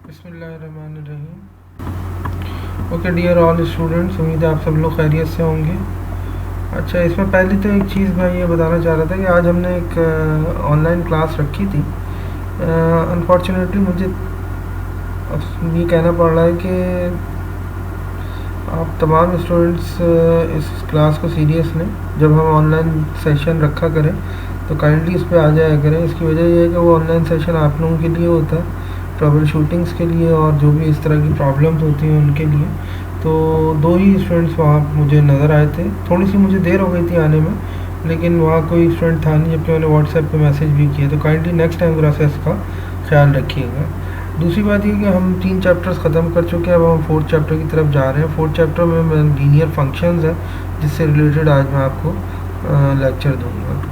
बिस्मिल्लाहिर्रहमानिर्रहीम। Okay dear all students, उम्मीद है आप सब लोग खैरियत से होंगे। अच्छा, इसमें पहले तो एक चीज़ मैं ये बताना चाह रहा था कि आज हमने एक ऑनलाइन क्लास रखी थी। अनफॉर्चुनेटली मुझे अब ये कहना पड़ रहा है कि आप तमाम स्टूडेंट्स इस क्लास को सीरियस लें। जब हम ऑनलाइन सेशन रखा करें तो काइंडली इस पर आ जाया करें। इसकी वजह यह है कि वो ऑनलाइन सेशन आप लोगों के लिए होता है, ट्रबल शूटिंग्स के लिए और जो भी इस तरह की प्रॉब्लम्स होती हैं उनके लिए। तो दो ही स्टूडेंट्स वहाँ मुझे नज़र आए थे। थोड़ी सी मुझे देर हो गई थी आने में, लेकिन वहाँ कोई स्टूडेंट था नहीं, जबकि मैंने व्हाट्सएप पे मैसेज भी किया। तो काइंडली नेक्स्ट टाइम ज़रा सा इसका ख्याल रखिएगा। दूसरी बात ये कि हम 3 चैप्टर्स ख़त्म कर चुके हैं। अब हम 4th चैप्टर की तरफ जा रहे हैं। 4th चैप्टर में मैं लीनियर फंक्शंस है, जिससे रिलेटेड आज मैं आपको लेक्चर दूंगा।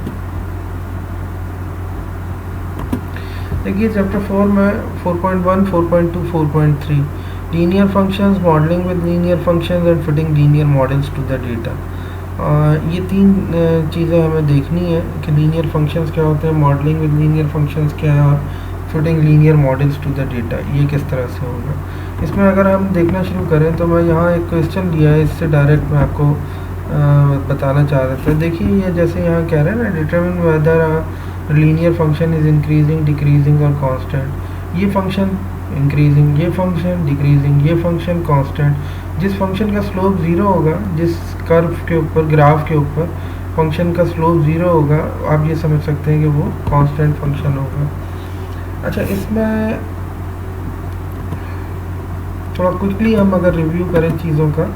देखिए चैप्टर 4 में 4.1, 4.2, 4.3 linear functions, modelling with linear functions and fitting linear models to the data. ये 3 चीज़ें हमें देखनी है कि लीनियर फंक्शंस क्या होते हैं, मॉडलिंग विद लीनियर फंक्शंस क्या है और fitting linear models to the data ये किस तरह से होगा। इसमें अगर हम देखना शुरू करें तो मैं यहाँ एक क्वेश्चन लिया है, इससे डायरेक्ट मैं आपको बताना चाह रहा था। देखिए ये जैसे यहाँ कह रहे हैं ना, determine whether linear function is increasing, decreasing और कांस्टेंट। ये फंक्शन इंक्रीजिंग, ये फंक्शन डिक्रीजिंग, ये फंक्शन कांस्टेंट। जिस फंक्शन का स्लोप ज़ीरो होगा, जिस कर्व के ऊपर, ग्राफ के ऊपर फंक्शन का स्लोप ज़ीरो होगा, आप ये समझ सकते हैं कि वो कांस्टेंट फंक्शन होगा। अच्छा, इसमें थोड़ा क्विकली हम अगर रिव्यू करें चीज़ों का,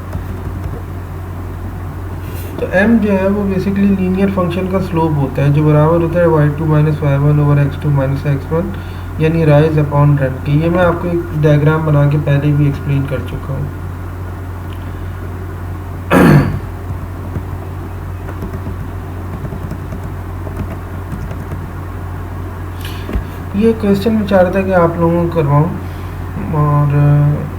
तो m जो है वो बेसिकली लीनियर फंक्शन का स्लोप होता है, जो बराबर होता है y2 minus y1 over x2 minus x1, यानी राइज अपॉन रन के। ये मैं आपको एक डायग्राम बना के पहले भी एक्सप्लेन कर चुका हूँ। ये क्वेश्चन मैं चाह रहा था कि आप लोगों को करवाऊँ, और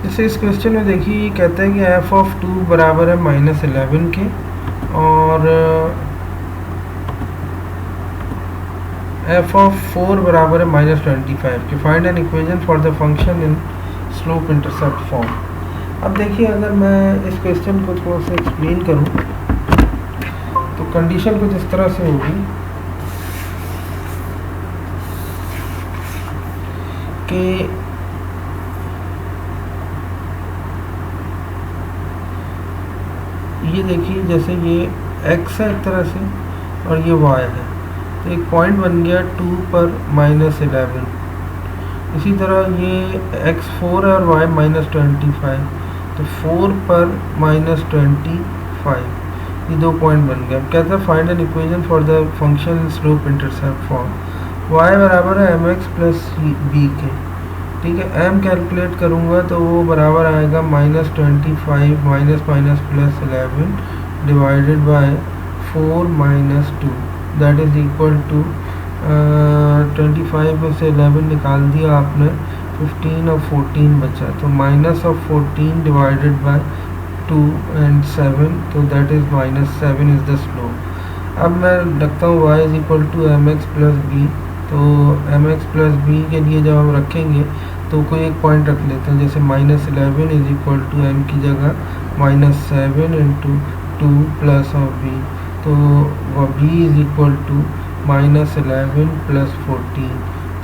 जैसे इस क्वेश्चन में देखिए ये कहता है कि f ऑफ 2 बराबर है -11 के, और f ऑफ 4 बराबर है -25 के। Find an equation for the function in slope intercept form. अब देखिए अगर मैं इस क्वेश्चन को थोड़ा सा एक्सप्लेन करूं तो कंडीशन कुछ इस तरह से होगी कि ये देखिए जैसे ये x है एक तरह से और ये y है, तो एक पॉइंट बन गया 2 पर -11। इसी तरह ये x4 है और y -25, तो 4 पर -25, ये 2 पॉइंट बन गया। कहता है find an equation for the function slope intercept form. y बराबर है mx प्लस b के, ठीक है। m कैलकुलेट करूँगा तो वो बराबर आएगा -25 minus minus plus 11 divided by 4 minus 2, that is equal to 25 में से 11 निकाल दिया आपने, 15 और 14 बचा, तो minus of 14 divided by 2 and 7, तो that is -7 is the slope. अब मैं रखता हूँ y is equal to mx plus b। तो mx प्लस b के लिए जब हम रखेंगे तो कोई एक पॉइंट रख लेते हैं, जैसे -11 इज इक्वल टू m की जगह -7 इंटू 2 प्लस ऑफ b, तो b is equal to -11 plus 14,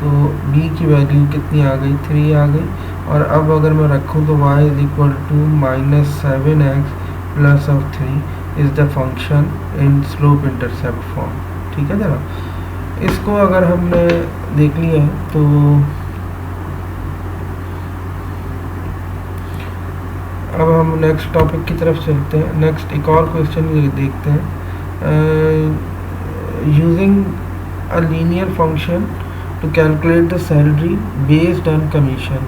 तो b की वैल्यू कितनी आ गई, 3 आ गई। और अब अगर मैं रखूँ तो y is equal to -7x plus of 3 is the function in slope intercept form, ठीक है जनाब। इसको अगर हमने देख लिया है तो अब हम नेक्स्ट टॉपिक की तरफ चलते हैं। नेक्स्ट एक और क्वेश्चन ये देखते हैं, using a linear function to calculate the salary based on commission.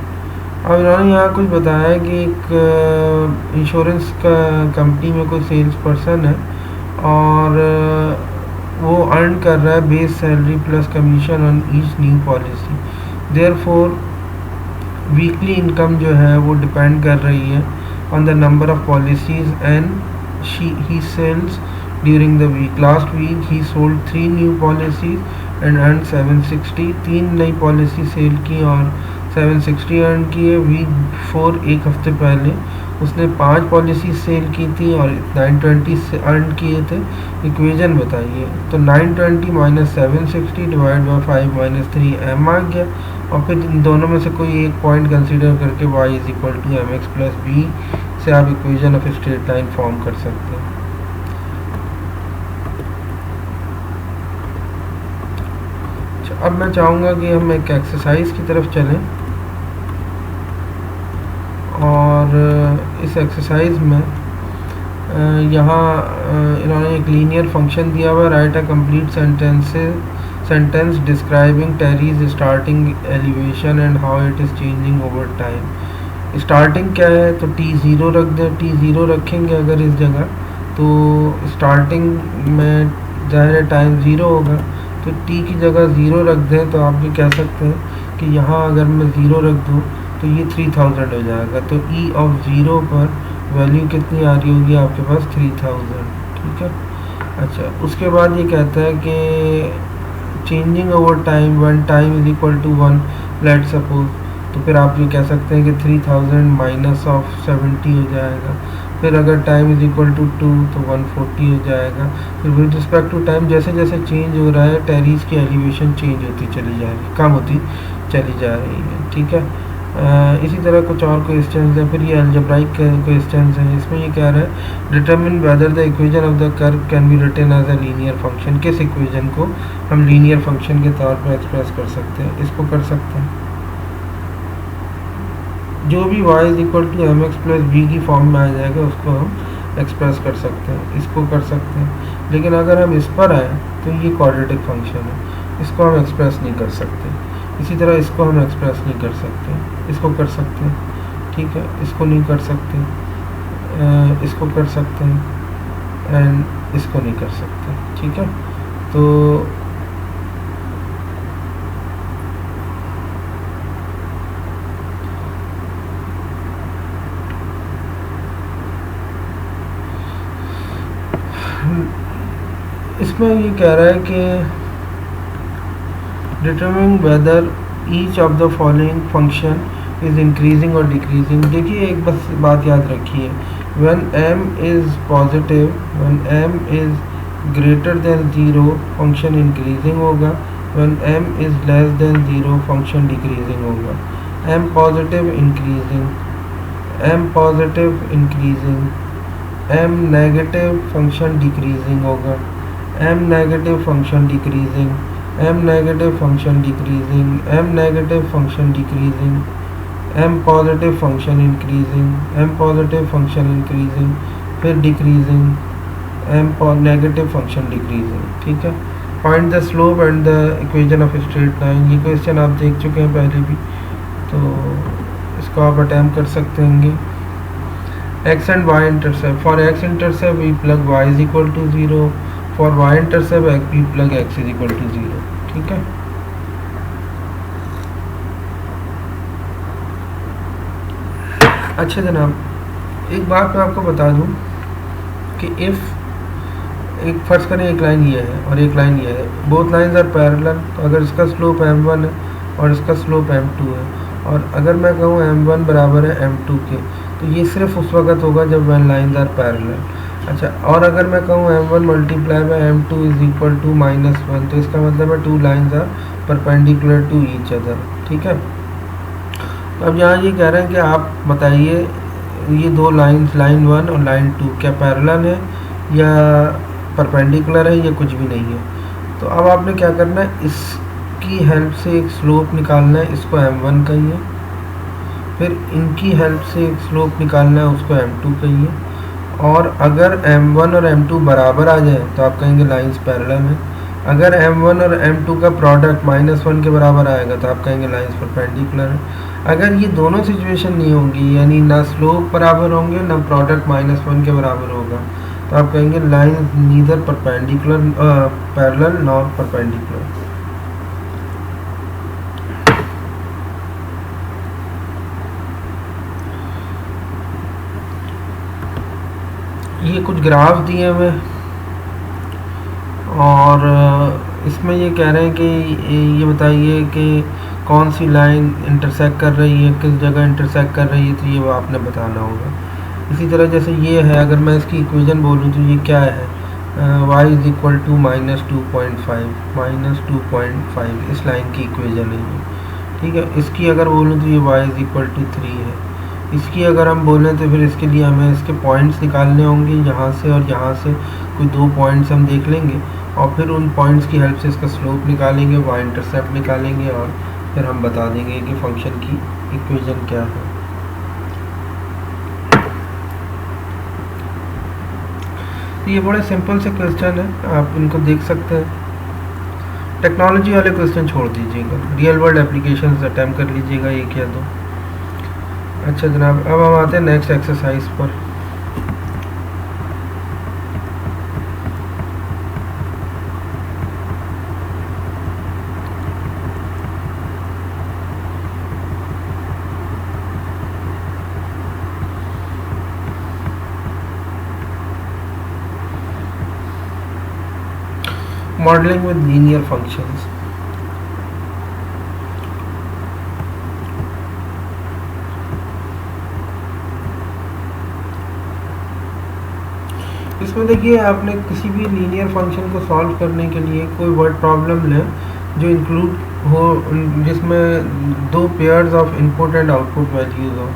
अब इन्होंने यहाँ कुछ बताया है कि एक इंश्योरेंस का कंपनी में कोई सेल्स पर्सन है और वो अर्न कर रहा है base salary plus commission on each new policy. Therefore weekly income जो है वो डिपेंड कर रही है on the number of policies and he sales during the week. Last week he sold 3 new policies and earn 760। 3 नई policy cell की और 760 earn की है। वीक 4 एक हफ्ते पहले उसने 5 पॉलिसी सेल की थी और 920 से अर्न किए थे। इक्वेशन बताइए। तो 920 minus 760 divide by 5 minus 3 m आ गया, और फिर इन दोनों में से कोई एक पॉइंट कंसीडर करके y is equal to M x plus b से आप equation of straight line form कर सकते हैं। अब मैं चाहूँगा कि हम एक एक्सरसाइज की तरफ चलें, और इस एक्सरसाइज में यहाँ इन्होंने एक लीनियर फंक्शन दिया हुआ है। Write a complete sentence describing Terry's starting elevation and how it is changing over time. Starting क्या है, तो t0 रख दें। t0 रखेंगे अगर इस जगह, तो स्टार्टिंग में ज़ाहिर टाइम 0 होगा, तो t की जगह 0 रख दें। तो आप ये कह सकते हैं कि यहाँ अगर मैं 0 रख दूँ तो ये 3000 हो जाएगा। तो e ऑफ 0 पर वैल्यू कितनी आ रही होगी आपके पास, 3000। ठीक है। अच्छा, उसके बाद ये कहता है कि changing over time one time is equal to 1 let suppose. तो फिर आप ये कह सकते हैं कि 3000 माइनस ऑफ 70 हो जाएगा। फिर अगर टाइम इज इक्वल टू 2 तो 140 हो जाएगा। फिर विद रिस्पेक्ट टू टाइम जैसे जैसे चेंज हो रहा है टेरीज की एलिवेशन चेंज होती चली जा रही है, कम होती चली जा रही है। ठीक है। इसी तरह कुछ और क्वेश्चंस हैं। फिर ये अलजेब्राइक क्वेश्चंस हैं। इसमें ये कह रहा है determine whether the equation of the curve can be written as a linear function. किस इक्वेशन को हम लीनियर फंक्शन के तौर पर एक्सप्रेस कर सकते हैं, इसको कर सकते हैं। जो भी y is equal to M x plus B की फॉर्म में आ जाएगा उसको हम एक्सप्रेस कर सकते हैं, इसको कर सकते हैं। लेकिन अगर हम इस पर आए तो ये क्वाड्रेटिक फंक्शन है, इसको हम एक्सप्रेस नहीं कर सकते। इसी तरह इसको हम एक्सप्रेस नहीं कर सकते, इसको कर सकते हैं। ठीक है, इसको नहीं कर सकते, इसको कर सकते हैं, एंड इसको नहीं कर सकते। ठीक है। तो इसमें ये कह रहा है कि determine whether each of the following function is increasing और डिक्रीजिंग। देखिए एक बस बात याद रखिए, when m is positive, when m is greater than 0 function increasing होगा, when m is less than 0 function decreasing होगा। m positive increasing, m positive increasing, m negative function decreasing होगा, m negative function decreasing, m negative function decreasing, m negative function decreasing, m positive function increasing, m positive function increasing, फिर decreasing, m negative function decreasing. ठीक है। Find the slope and the equation of straight line. ये question आप देख चुके हैं पहले भी, तो इसको आप अटैम्प्ट कर सकते होंगे। x and y intercept, for x intercept we plug y is equal to 0, for y intercept we plug x is equal to 0। ठीक है। अच्छा जनाब, एक बात मैं आपको बता दूं कि इफ़ एक फर्ज करें एक लाइन ये है और एक लाइन ये है, बोथ लाइंस आर पैरेलल, तो अगर इसका स्लोप m1 है और इसका स्लोप m2 है, और अगर मैं कहूँ m1 बराबर है m2 के, तो ये सिर्फ उस वक्त होगा जब वन लाइंस आर पैरेलल। अच्छा, और अगर मैं कहूँ m1 multiply by m2 is equal to -1, तो इसका मतलब है 2 lines are perpendicular to each other. ठीक है। अब यहाँ ये कह रहे हैं कि आप बताइए ये दो लाइंस, लाइन 1 और लाइन 2 क्या पैरेलल है या परपेंडिकुलर है या कुछ भी नहीं है। तो अब आपने क्या करना है, इसकी हेल्प से एक स्लोप निकालना है, इसको m1 कहिए, फिर इनकी हेल्प से एक स्लोप निकालना है, उसको m2 कहिए, और अगर m1 और m2 बराबर आ जाए तो आप कहेंगे लाइंस पैरेलल हैं। अगर m1 और m2 का प्रोडक्ट -1 के बराबर आएगा तो आप कहेंगे लाइंस परपेंडिकुलर है। अगर ये दोनों सिचुएशन नहीं होंगी, यानी ना स्लोप बराबर होंगे ना प्रोडक्ट -1 के बराबर होगा, तो आप कहेंगे line neither perpendicular parallel nor perpendicular. ये कुछ ग्राफ दिए हुए और इसमें ये कह रहे हैं कि ये बताइए कि कौन सी लाइन इंटरसेक्ट कर रही है, किस जगह इंटरसेक्ट कर रही है, तो ये आपने बताना होगा। इसी तरह जैसे ये है, अगर मैं इसकी इक्वेशन बोलूँ तो ये क्या है, y इज इक्वल टू -2.5 इस लाइन की इक्वेशन है ये, ठीक है। इसकी अगर बोलूँ तो ये y इज इक्वल टू 3 है। इसकी अगर हम बोलें तो फिर इसके लिए हमें इसके पॉइंट्स निकालने होंगे, यहाँ से और यहाँ से कोई 2 पॉइंट्स हम देख लेंगे और फिर उन पॉइंट्स की हेल्प से इसका स्लोप निकालेंगे, y इंटरसेप्ट निकालेंगे और फिर हम बता देंगे कि फंक्शन की इक्वेशन क्या है। ये बड़े सिंपल से क्वेश्चन है, आप इनको देख सकते हैं। टेक्नोलॉजी वाले क्वेश्चन छोड़ दीजिएगा, रियल वर्ल्ड एप्लीकेशंस अटैम्प्ट कर लीजिएगा, एक या दो। अच्छा जनाब, अब हम आते हैं नेक्स्ट एक्सरसाइज पर। Modelling with linear functions. इसमें देखिए, आपने किसी भी लीनियर फंक्शन को सॉल्व करने के लिए कोई वर्ड प्रॉब्लम लें जो इंक्लूड हो, जिसमें 2 pairs of input and output values हो।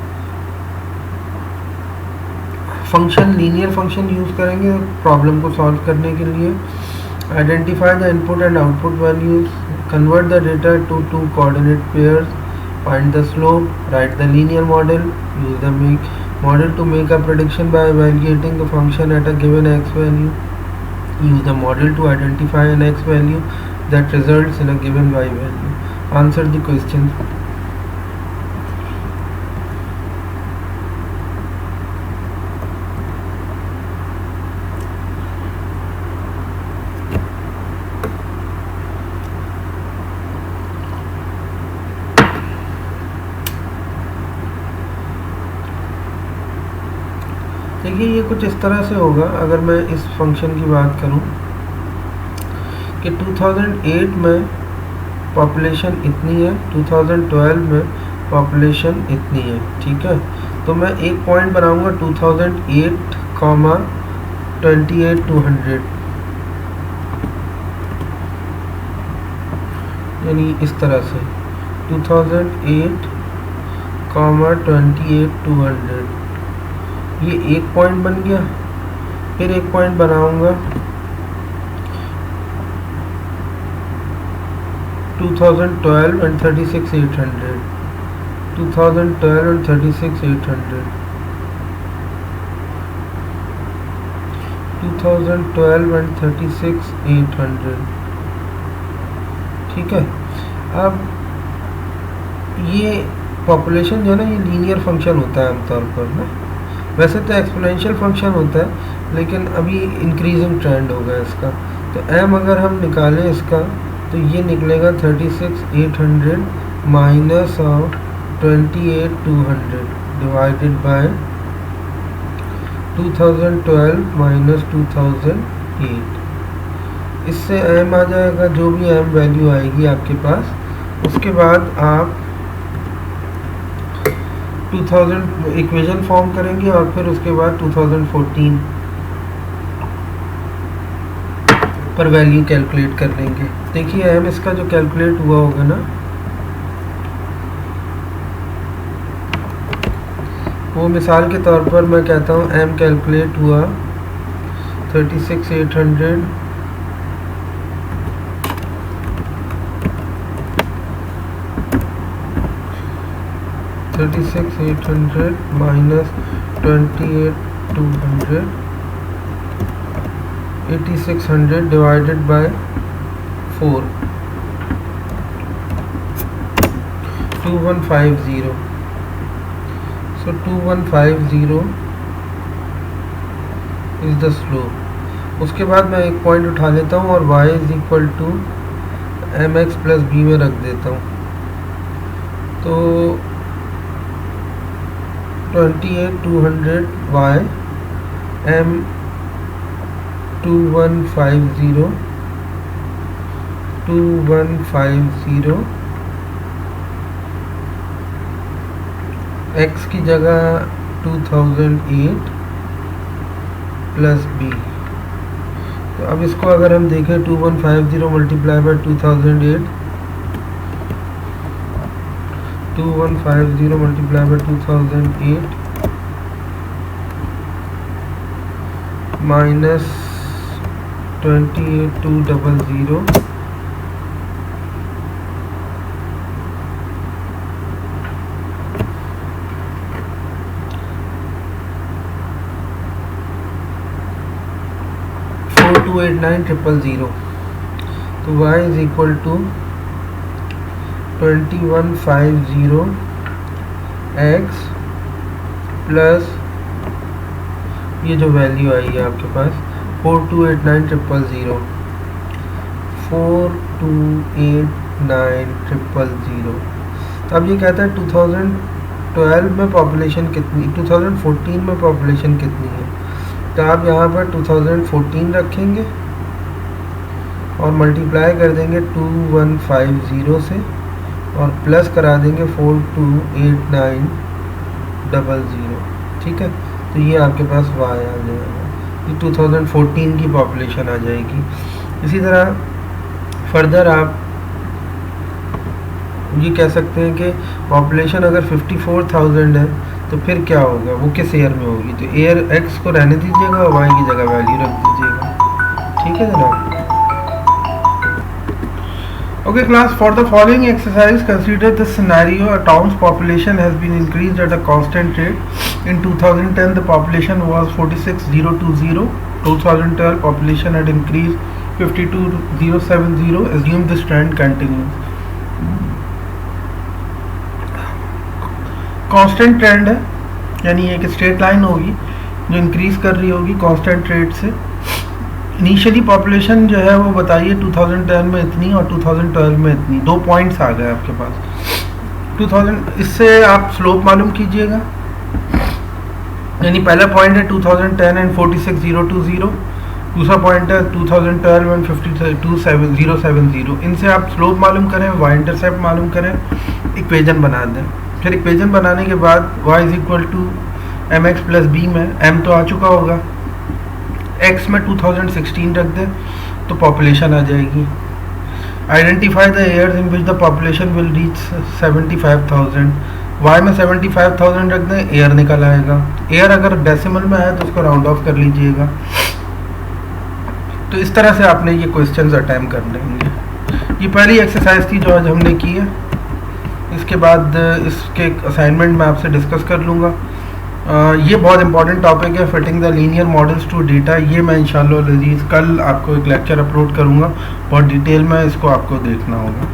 फंक्शन लीनियर फंक्शन यूज़ करेंगे प्रॉब्लम को सॉल्व करने के लिए। Identify the input and output values, convert the data to 2 coordinate pairs, find the slope, write the linear model, use the model to make a prediction by evaluating the function at a given x value, use the model to identify an x value that results in a given y value. Answer the question. देखिए, ये कुछ इस तरह से होगा। अगर मैं इस फंक्शन की बात करूं कि 2008 में पॉपुलेशन इतनी है, 2012 में पॉपुलेशन इतनी है, ठीक है। तो मैं एक पॉइंट बनाऊंगा 2008, 28,200, यानी इस तरह से 2008, 28,200, ये एक पॉइंट बन गया। फिर एक पॉइंट बनाऊंगा 2012 एंड 36,800, 2012 एंड 36,800, 2012 एंड 36,800, ठीक है। अब ये पॉपुलेशन जो है ना, ये लीनियर फंक्शन होता है आमतौर पर ना, वैसे तो एक्सपोनेंशियल फंक्शन होता है, लेकिन अभी इंक्रीजिंग ट्रेंड होगा इसका। तो m अगर हम निकालें इसका, तो ये निकलेगा 36,800 minus of 28,200 divided by 2012 minus 2008। इससे m आ जाएगा, जो भी m वैल्यू आएगी आपके पास। उसके बाद आप 2000 इक्वेशन फॉर्म करेंगे और फिर उसके बाद 2014 पर वैल्यू कैलकुलेट कर लेंगे। देखिए m इसका जो कैलकुलेट हुआ होगा ना, वो मिसाल के तौर पर मैं कहता हूँ m कैलकुलेट हुआ 36,800 36,800 minus 28,200, 8,600 divided by 4, 2150. So 2150 is the slope. उसके बाद मैं एक पॉइंट उठा लेता हूँ और y is equal to M x plus B में रख देता हूँ। तो 28,200 y m 2150 x की जगह 2008 प्लस बी। तो अब इसको अगर हम देखें 2150 multiply by 2008, 2150 multiply by 2008 minus 28,200 4289,000। तो y is equal to 2150 x plus ये जो वैल्यू आई है आपके पास 4289,000, 4289,000। अब ये कहता है 2012 में पॉपुलेशन कितनी, 2014 में पॉपुलेशन कितनी है। तो आप यहाँ पर 2014 रखेंगे और मल्टीप्लाई कर देंगे 2150 से और प्लस करा देंगे 4289,000। ठीक है, तो ये आपके पास y आ जाएगा, ये 2014 की पॉपुलेशन आ जाएगी। इसी तरह फर्दर आप ये कह सकते हैं कि पॉपुलेशन अगर 54,000 है तो फिर क्या होगा, वो किस ईयर में होगी। तो ईयर x को रहने दीजिएगा और y की जगह वैल्यू रख दीजिएगा। ठीक है जनाब। Okay class, for the following exercise consider the scenario: a town's population has been increased at a constant rate. In 2010 the population was 46,020. 2012 population had increased 52,070. Assume this trend continues. Constant trend है, यानी एक straight line होगी जो increase कर रही होगी constant rate से। Initially population जो है वो बताइए 2010 में इतनी और 2012 में इतनी, 2 पॉइंट्स आ गए आपके पास 2000। इससे आप स्लोप मालूम कीजिएगा, यानी पहला पॉइंट है 2010 एंड 46,020, दूसरा पॉइंट है 2012 एंड 52,070। इनसे आप स्लोप मालूम करें, वाई इंटरसेप्ट मालूम करें, इक्वेशन बना दें। फिर इक्वेशन बनाने के बाद y is equal to M x plus B में m तो आ चुका होगा, x में 2016 रख दें तो पॉपुलेशन आ जाएगी। Identify the years in which the population will reach 75,000, y में 75,000 रख दें, ईयर निकल आएगा। ईयर अगर डेसिमल में आए तो उसको राउंड ऑफ कर लीजिएगा। तो इस तरह से आपने ये क्वेश्चंस अटैम्प्ट कर लेंगे। ये पहली एक्सरसाइज थी जो आज हमने की है। इसके बाद इसके असाइनमेंट मैं आपसे डिस्कस कर लूँगा। ये बहुत इंपॉर्टेंट टॉपिक है, fitting the linear models to data. ये मैं इंशाल्लाह अज़ीज़ कल आपको एक लेक्चर अपलोड करूँगा, बहुत डिटेल में इसको आपको देखना होगा।